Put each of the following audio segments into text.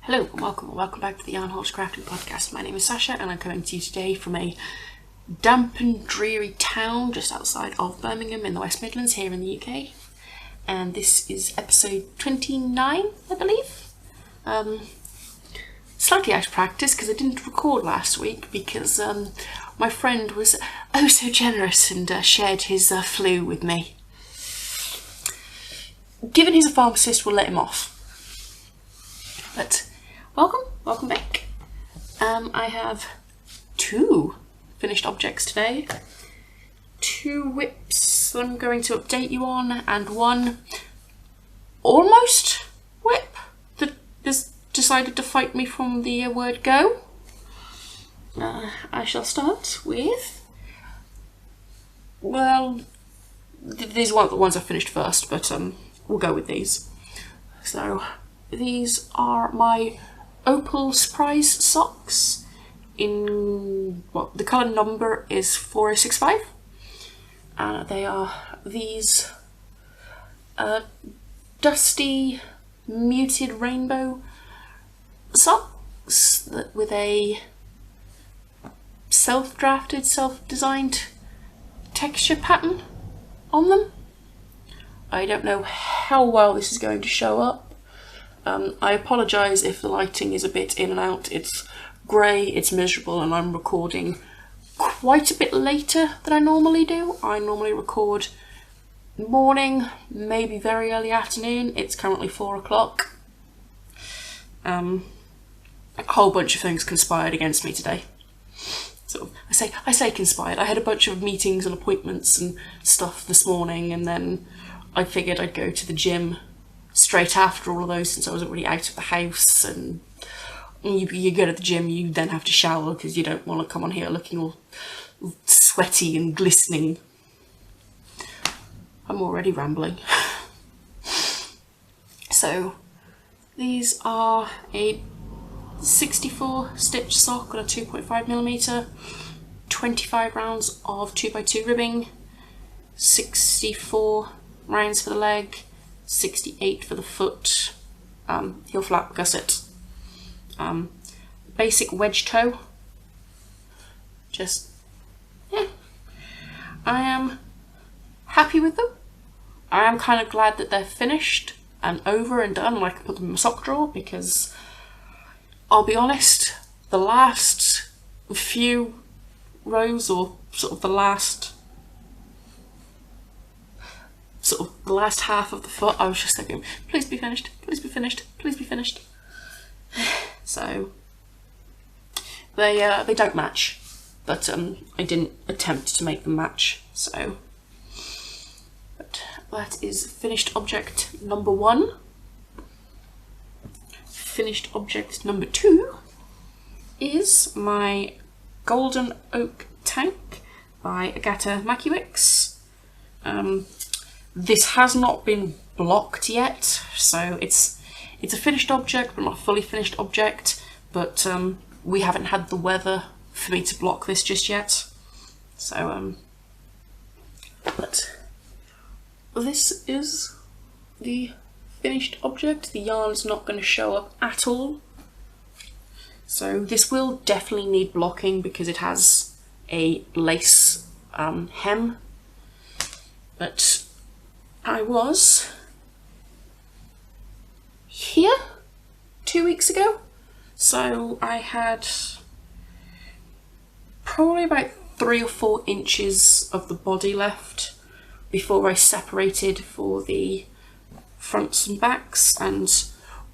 Hello and welcome back to the Yarn Horse Crafting Podcast. My name is Sasha and I'm coming to you today from a damp and dreary town just outside of Birmingham in the West Midlands here in the UK. And this is episode 29, I believe. Slightly out of practice because I didn't record last week because my friend was oh so generous and shared his flu with me. Given he's a pharmacist, we'll let him off. But welcome back. I have two finished objects today. Two whips that I'm going to update you on, and one almost whip that has decided to fight me from the word go. I shall start with, well, these are the ones I finished first, but we'll go with these. So these are my Opal Surprise socks in, well, the colour number is 4065. They are these dusty muted rainbow socks with a self-drafted, self-designed texture pattern on them. I don't know how well this is going to show up. I apologise if the lighting is a bit in and out. It's grey, it's miserable, and I'm recording quite a bit later than I normally do. I normally record morning, maybe very early afternoon. It's currently 4 o'clock. A whole bunch of things conspired against me today. So I say conspired. I had a bunch of meetings and appointments and stuff this morning, and then I figured I'd go to the gym straight after all of those since I was already out of the house. And you go to the gym, you then have to shower because you don't want to come on here looking all sweaty and glistening. I'm already rambling. So these are a 64 stitch sock on a 2.5mm, 25 rounds of 2x2 ribbing, 64 rounds for the leg, 68 for the foot, heel flap gusset, basic wedge toe. Just, yeah, I am happy with them. I am kind of glad that they're finished and over and done and I can put them in my sock drawer, because I'll be honest, the last few rows, or sort of the last half of the foot, I was just thinking, please be finished, please be finished, please be finished. So they don't match, but I didn't attempt to make them match. So, but that is finished object number one. Finished object number two is my Golden Oak Tank by Agatha Makiewicz. This has not been blocked yet, so it's a finished object but not a fully finished object, but we haven't had the weather for me to block this just yet. So but this is the finished object. The yarn's not going to show up at all, so this will definitely need blocking because it has a lace hem. But I was here 2 weeks ago, so I had probably about 3 or 4 inches of the body left before I separated for the fronts and backs. And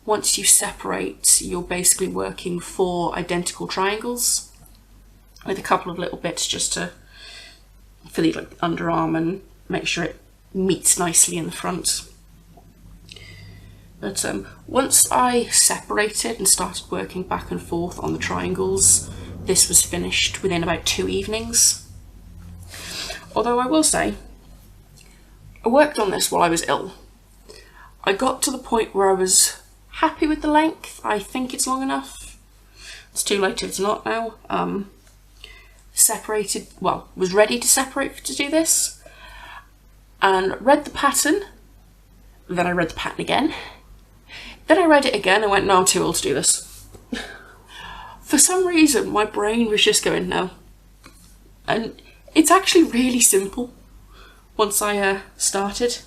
once you separate, you're basically working 4 identical triangles with a couple of little bits just to for the underarm and make sure it meets nicely in the front. But once I separated and started working back and forth on the triangles, this was finished within about 2 evenings. Although I will say, I worked on this while I was ill. I got to the point where I was happy with the length. I think it's long enough. It's too late if it's not now. Was ready to separate to do this, and read the pattern, then I read the pattern again, Then I read it again and went, no, I'm too old to do this. For some reason, my brain was just going, no. And it's actually really simple once I started.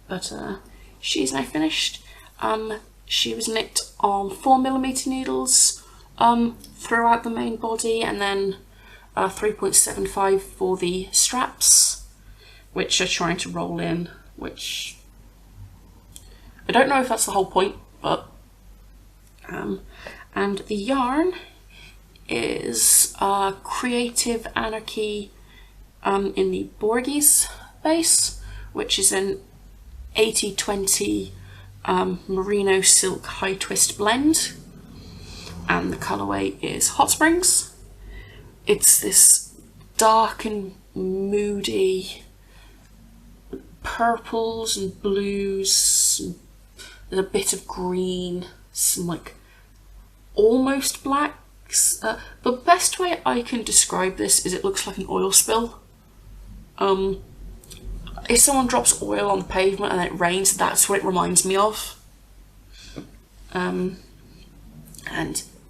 But she's now finished. She was knit on 4mm needles throughout the main body, and then 3.75 for the straps, which are trying to roll in, which I don't know if that's the whole point, but and the yarn is Creative Anarchy in the Borges base, which is an 80/20 merino silk high twist blend, and the colourway is Hot Springs. It's this dark and moody purples and blues, and there's a bit of green, some like almost blacks. The best way I can describe this is it looks like an oil spill. If someone drops oil on the pavement and then it rains, that's what it reminds me of. And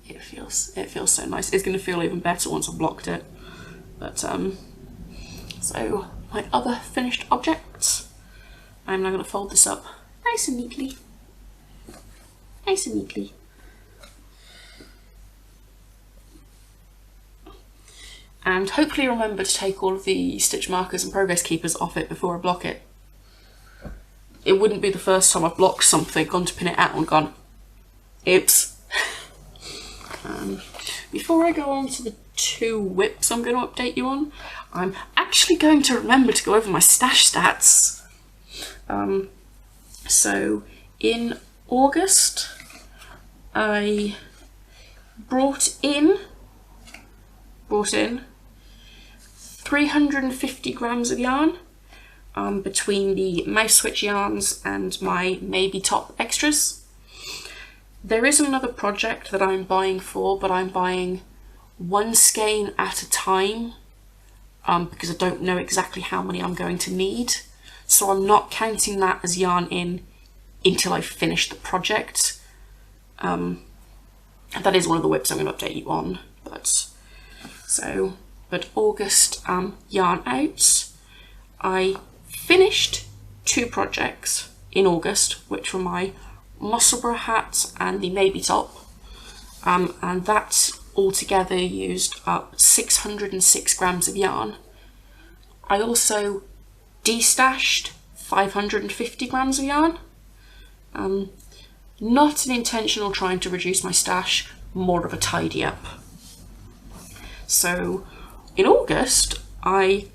it feels so nice. It's going to feel even better once I've blocked it. But so my other finished objects, I'm now going to fold this up nice and neatly. Nice and neatly. And hopefully remember to take all of the stitch markers and progress keepers off it before I block it. It wouldn't be the first time I've blocked something, gone to pin it out and gone, oops. Before I go on to the 2 whips I'm going to update you on, I'm actually going to remember to go over my stash stats. So in August, I brought in 350 grams of yarn between the mouse switch yarns and my maybe top extras. There is another project that I'm buying for, but I'm buying 1 skein at a time because I don't know exactly how many I'm going to need. So I'm not counting that as yarn in until I finish the project. That is one of the whips I'm going to update you on. But August yarn out. I finished 2 projects in August, which were my Musselburgh hat and the Maybe top, and that altogether used up 606 grams of yarn. I also destashed 550 grams of yarn. Not an intentional trying to reduce my stash, more of a tidy up. So in August I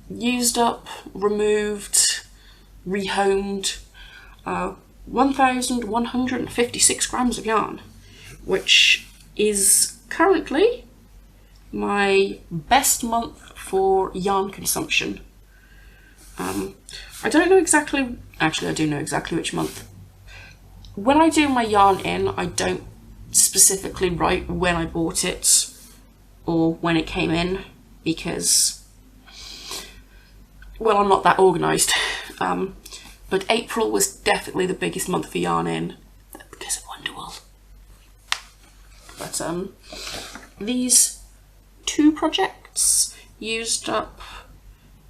used up, removed, rehomed 1,156 grams of yarn, which is currently my best month for yarn consumption. I don't know exactly, actually I do know exactly which month. When I do my yarn in, I don't specifically write when I bought it or when it came in because, well, I'm not that organised. But April was definitely the biggest month for yarn in because of Wonderwool. But these 2 projects used up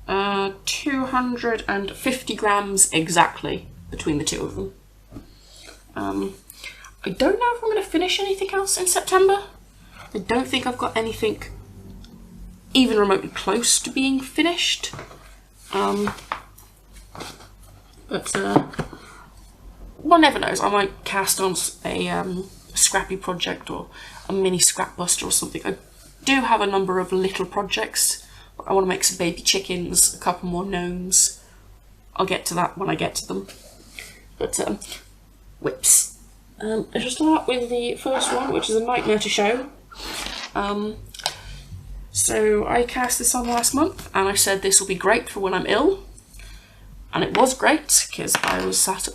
250 grams exactly between the 2 of them. I don't know if I'm going to finish anything else in September. I don't think I've got anything even remotely close to being finished. But one never knows. I might cast on a scrappy project or a mini scrap buster or something. I do have a number of little projects. I want to make some baby chickens, a couple more gnomes. I'll get to that when I get to them. But whips. I shall start with the first one, which is a nightmare to show. So I cast this on last month and I said this will be great for when I'm ill. And it was great because I was sat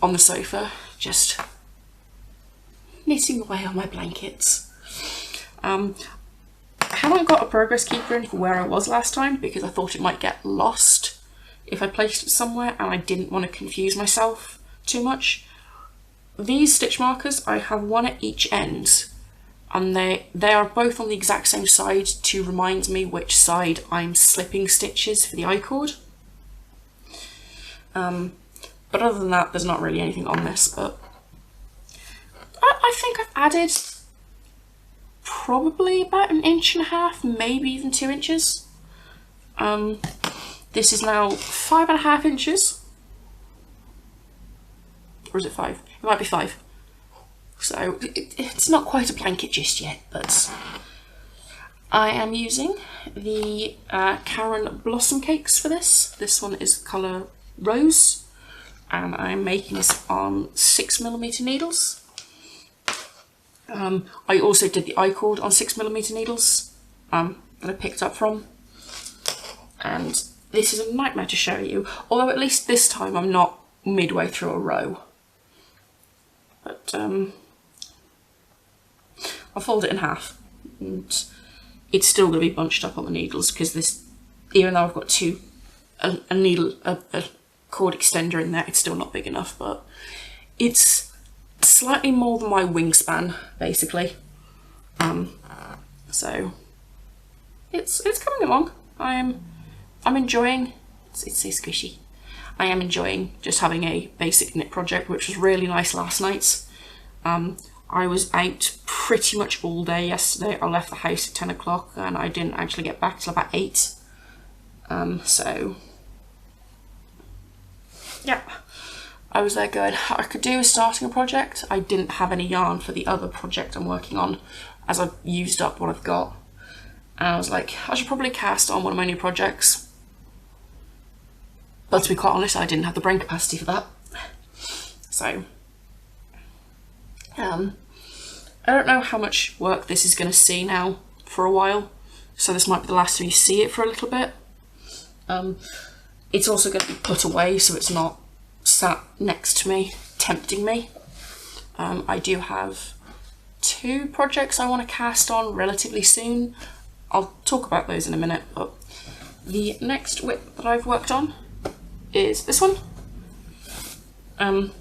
on the sofa just knitting away on my blankets. I haven't got a progress keeper in for where I was last time because I thought it might get lost if I placed it somewhere and I didn't want to confuse myself. too much. These stitch markers, I have one at each end, and they are both on the exact same side to remind me which side I'm slipping stitches for the I-cord. But other than that, there's not really anything on this, but I think I've added probably about 1.5 inches, maybe even 2 inches. This is now 5.5 inches. Or is it 5? It might be 5. So it's not quite a blanket just yet, but I am using the Karen Blossom Cakes for this. This one is colour Rose, and I'm making this on 6mm needles. I also did the I-cord on 6mm needles that I picked up from, and this is a nightmare to show you, although at least this time I'm not midway through a row. But I'll fold it in half, and it's still going to be bunched up on the needles because this, even though I've got a cord extender in there, it's still not big enough, but it's slightly more than my wingspan, basically. So it's coming along. I'm enjoying. It's so squishy. I am enjoying just having a basic knit project, which was really nice last night. I was out pretty much all day yesterday. I left the house at 10 o'clock and I didn't actually get back till about 8. So yeah, I was there going, I could do with starting a project. I didn't have any yarn for the other project I'm working on, as I've used up what I've got. And I was like, I should probably cast on one of my new projects. But to be quite honest, I didn't have the brain capacity for that. So, I don't know how much work this is going to see now for a while. So this might be the last time you see it for a little bit. It's also going to be put away, so it's not sat next to me, tempting me. I do have 2 projects I want to cast on relatively soon. I'll talk about those in a minute, but the next whip that I've worked on is this one. Then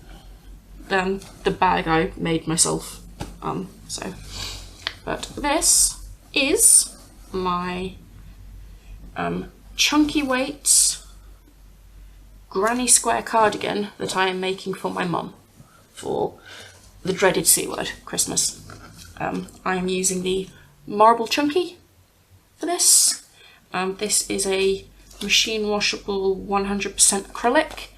the bag I made myself. But this is my chunky weight granny square cardigan that I am making for my mum for the dreaded C word, Christmas. I am using the Marble Chunky for this. This is a machine washable 100% acrylic.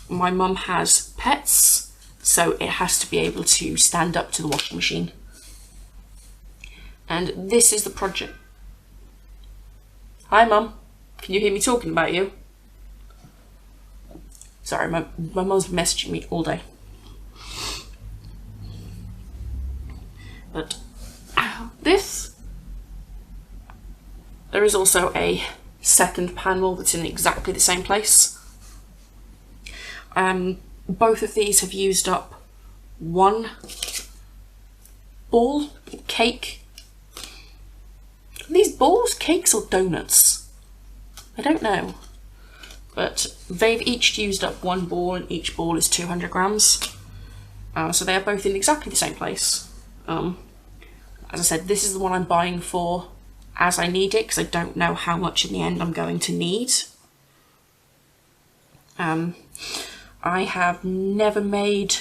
My mum has pets, so it has to be able to stand up to the washing machine. And this is the project. Hi Mum, can you hear me talking about you? Sorry, my mum's messaging me all day. But there is also a second panel that's in exactly the same place. Both of these have used up one ball, cake. Are these balls, cakes or donuts? I don't know. But they've each used up one ball, and each ball is 200 grams. So they are both in exactly the same place. As I said, this is the one I'm buying for as I need it, because I don't know how much in the end I'm going to need. I have never made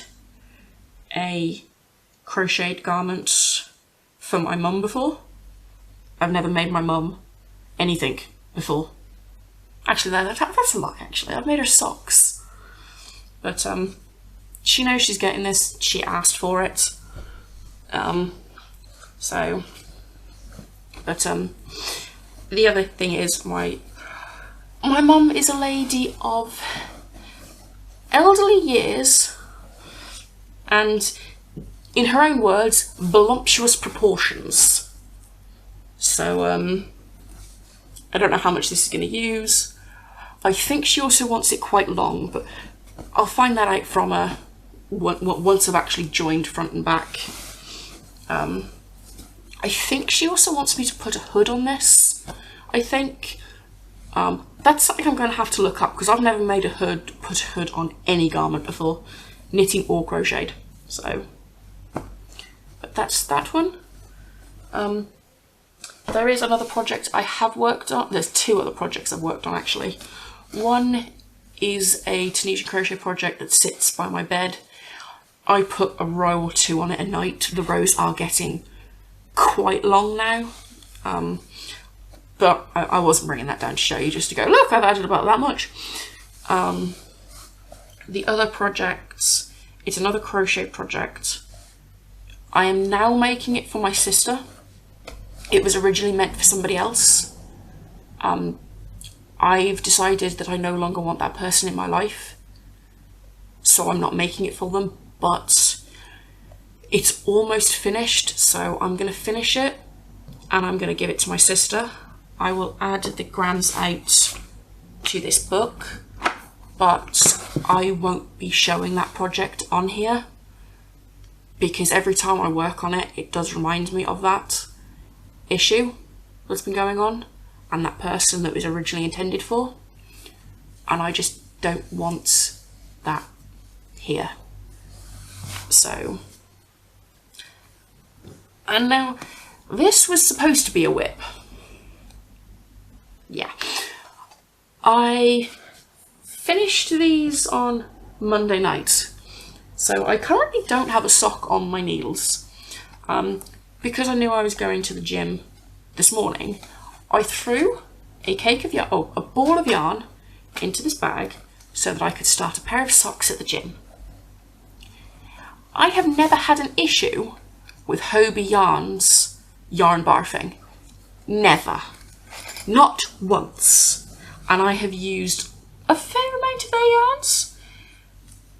a crocheted garment for my mum before. I've never made my mum anything before. Actually, that's a lie, actually. I've made her socks. But she knows she's getting this. She asked for it. The other thing is my mum is a lady of elderly years and, in her own words, voluptuous proportions. So I don't know how much this is going to use. I think she also wants it quite long, but I'll find that out from her once I've actually joined front and back. I think she also wants me to put a hood on this. I think that's something I'm going to have to look up, because I've never made put a hood on any garment before. knitting or crocheted. So, but that's that one. There is another project I have worked on. There's two other projects I've worked on actually. One is a Tunisian crochet project that sits by my bed. I put a row or two on it a night. The rows are getting quite long now. But I wasn't bringing that down to show you, just to go, look, I've added about that much. The other projects, it's another crochet project. I am now making it for my sister. It was originally meant for somebody else. I've decided that I no longer want that person in my life, so I'm not making it for them, but it's almost finished, so I'm going to finish it and I'm going to give it to my sister. I will add the grams out to this book, but I won't be showing that project on here because every time I work on it, it does remind me of that issue that's been going on and that person that was originally intended for, and I just don't want that here. So, and now this was supposed to be a whip. Yeah, I finished these on Monday night, so I currently don't have a sock on my needles. Because I knew I was going to the gym this morning, I threw a cake of yarn, a ball of yarn into this bag so that I could start a pair of socks at the gym. I have never had an issue with Hobie yarns yarn barfing. Never. Not once. And I have used a fair amount of their yarns.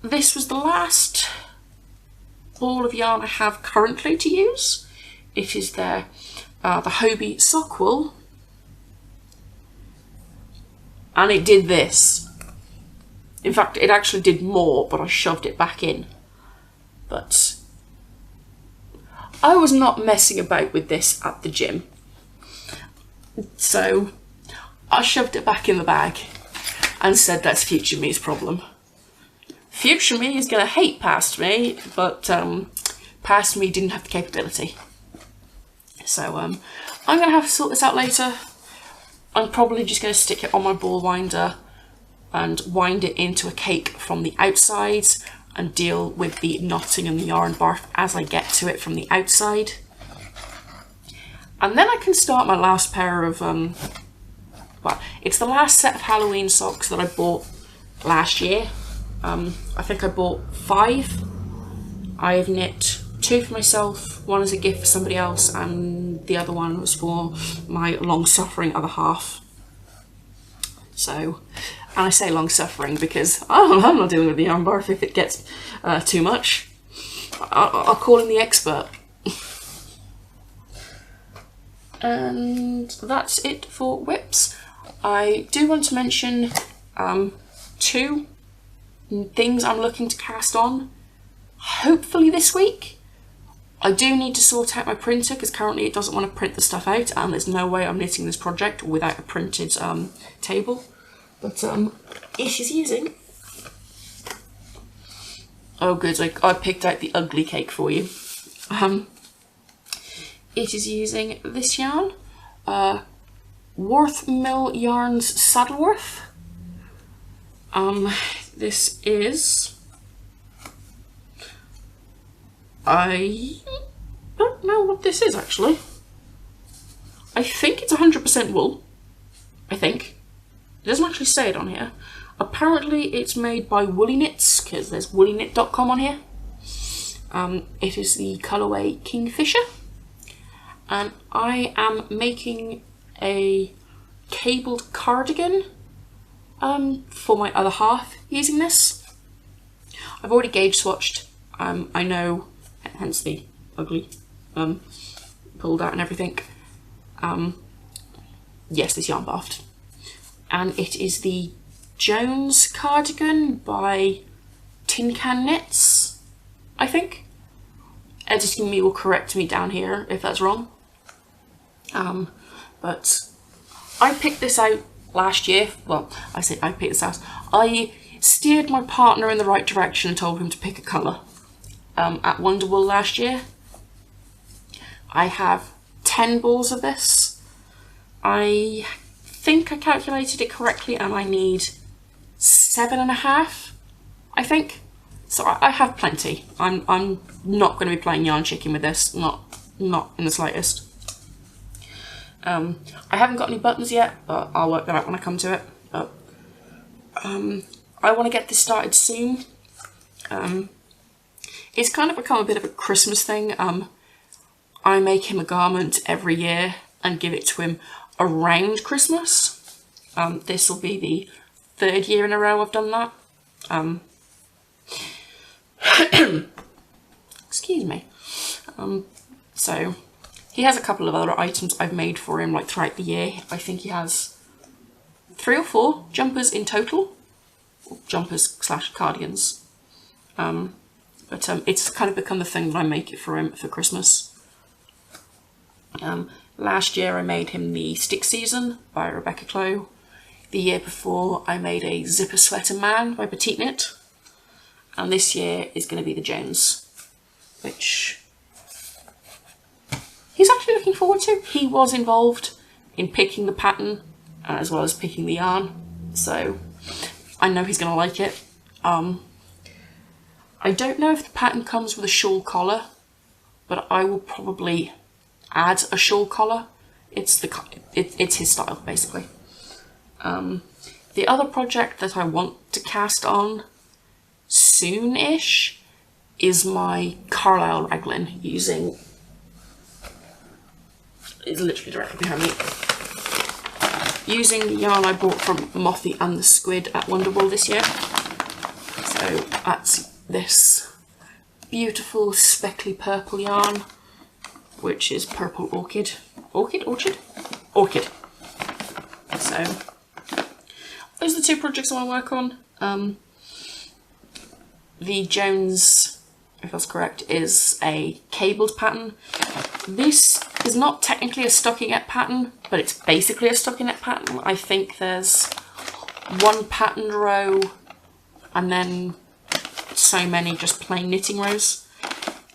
This was the last ball of yarn I have currently to use. It is the Hobie sock wool. And it did this. In fact, it actually did more, but I shoved it back in. But I was not messing about with this at the gym. So I shoved it back in the bag and said that's future me's problem. Future me is going to hate past me, but past me didn't have the capability. So I'm going to have to sort this out later. I'm probably just going to stick it on my ball winder and wind it into a cake from the outside and deal with the knotting and the yarn barf as I get to it from the outside. And then I can start my last pair of, well, it's the last set of Halloween socks that I bought last year. I think I bought 5. I've knit 2 for myself, 1 as a gift for somebody else, and the other one was for my long-suffering other half. So, and I say long-suffering because I'm not dealing with the yarn barf if it gets too much. I'll call in the expert. And that's it for whips. I do want to mention 2 things I'm looking to cast on, hopefully this week. I do need to sort out my printer because currently it doesn't want to print the stuff out, and there's no way I'm knitting this project without a printed table. But it is using... Oh good, I picked out the ugly cake for you. It is using this yarn, Worth Mill Yarns Saddleworth. This is... I don't know what this is actually. I think it's 100% wool. I think. It doesn't actually say it on here. Apparently it's made by Woolly Knits, because there's woollyKnit.com on here. It is the colourway Kingfisher. And I am making a cabled cardigan for my other half using this. I've already gauge swatched. I know, hence the ugly pulled out and everything. Yes, this yarn barfed. And it is the Jones cardigan by Tin Can Knits, I think. Editing me will correct me down here if that's wrong. But I picked this out last year. Well, I say I picked this out. I steered my partner in the right direction and told him to pick a colour. At Wonderwool last year, I have 10 balls of this. I think I calculated it correctly and I need 7.5, I think. So I have plenty. I'm not going to be playing yarn chicken with this, not in the slightest. I haven't got any buttons yet, but I'll work that out when I come to it. But I want to get this started soon. It's kind of become a bit of a Christmas thing. I make him a garment every year and give it to him around Christmas. This will be the 3rd year in a row I've done that. Excuse me. So he has a couple of other items I've made for him like throughout the year. I think he has 3 or 4 jumpers in total. Jumpers / cardigans. But it's kind of become the thing that I make it for him for Christmas. Last year I made him the Stick Season by Rebecca Clow. The year before I made a Zipper Sweater Man by Petite Knit. And this year is going to be the Jones, which he's actually looking forward to. He was involved in picking the pattern as well as picking the yarn, so I know he's going to like it. I don't know if the pattern comes with a shawl collar, but I will probably add a shawl collar. It's his style, basically. The other project that I want to cast on soon-ish is my Carlisle raglan using, it's literally directly behind me, using the yarn I bought from the Mothy and the Squid at Wonderwool this year. So that's this beautiful speckly purple yarn, which is Purple Orchid. Orchid. So those are the 2 projects I want to work on. The Jones, if that's correct, is a cabled pattern. This is not technically a stockinette pattern, but it's basically a stockinette pattern. I think there's 1 pattern row and then so many just plain knitting rows.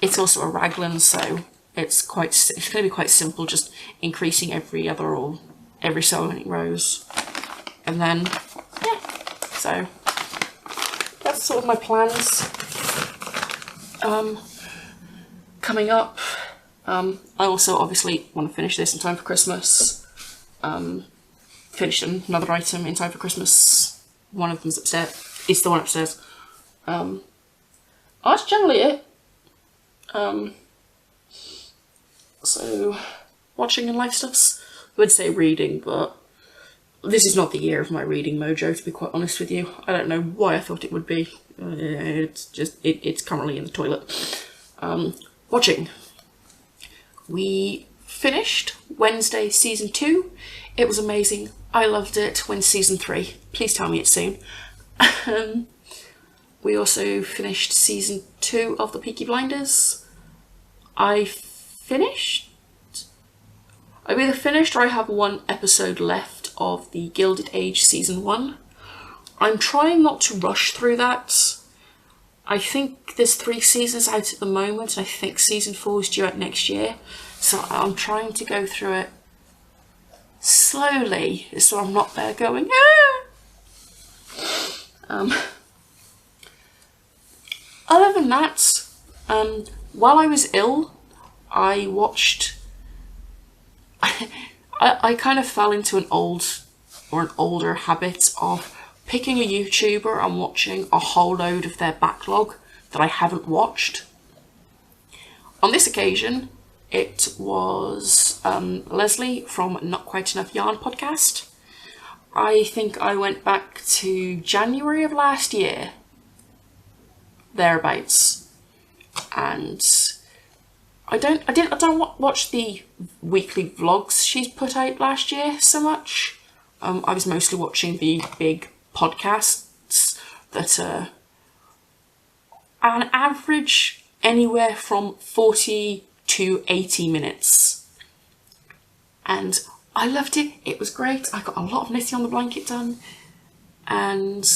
It's also a raglan, so it's going to be quite simple, just increasing every other or every so many rows. And then, yeah, so that's sort of my plans coming up. I also obviously want to finish this in time for Christmas. Finish another item in time for Christmas. One of them's upstairs. It's the one upstairs. That's generally it. So watching and life stuffs. I would say reading, but this is not the year of my reading mojo, to be quite honest with you. I don't know why I thought it would be. It's just, it's currently in the toilet. Watching. We finished Wednesday season 2. It was amazing. I loved it. When's season 3? Please tell me it's soon. We also finished season 2 of the Peaky Blinders. I either finished or I have 1 episode left of the Gilded Age season 1. I'm trying not to rush through that. I think there's 3 seasons out at the moment, and I think season 4 is due out next year. So I'm trying to go through it slowly, so I'm not there going, ah! Other than that, while I was ill, I watched, I kind of fell into an older habit of picking a YouTuber and watching a whole load of their backlog that I haven't watched. On this occasion, it was Leslie from Not Quite Enough Yarn podcast. I think I went back to January of last year, thereabouts, and I don't watch the weekly vlogs she's put out last year so much. I was mostly watching the big podcasts that are an average anywhere from 40 to 80 minutes. And I loved it. It was great. I got a lot of knitting on the blanket done. And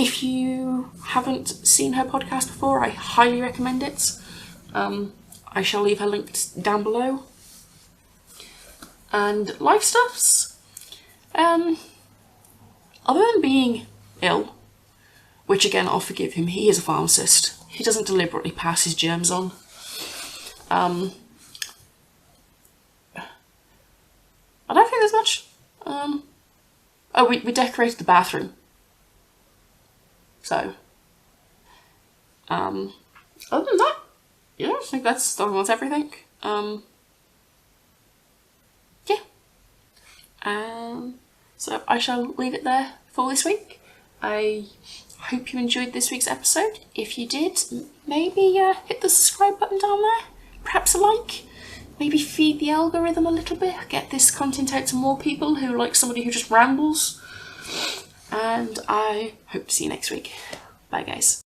If you haven't seen her podcast before, I highly recommend it. I shall leave her linked down below. And life stuffs. Other than being ill, which again I'll forgive him, he is a pharmacist. He doesn't deliberately pass his germs on. I don't think there's much. Oh, we decorated the bathroom. So, other than that, yeah, I think that's everything. Yeah. So I shall leave it there for this week. I hope you enjoyed this week's episode. If you did, maybe hit the subscribe button down there. Perhaps a like. Maybe feed the algorithm a little bit. Get this content out to more people who like somebody who just rambles. And I hope to see you next week. Bye, guys.